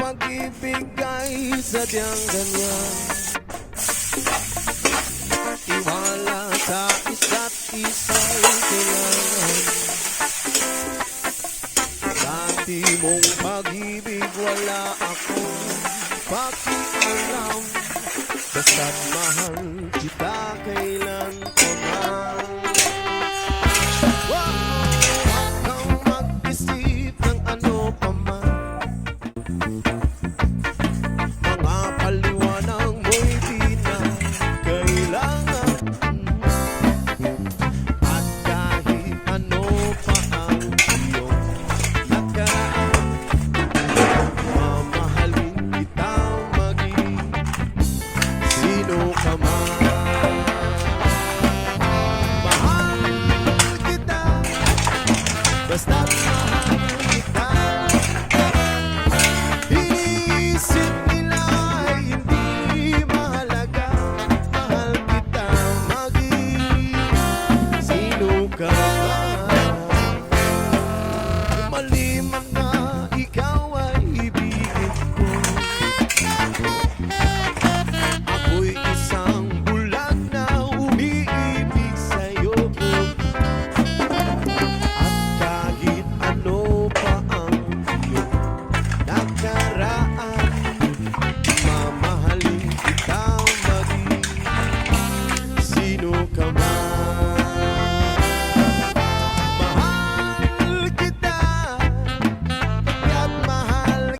pag-ibig ay sadyang ganyan. Tiwala sa isa't isa'y kailangan. Dati mong pag-ibig wala akong pakialam. Basta't mahal kita kailan ko man. Wow! Huwag kang mag-isip ng ano pa man.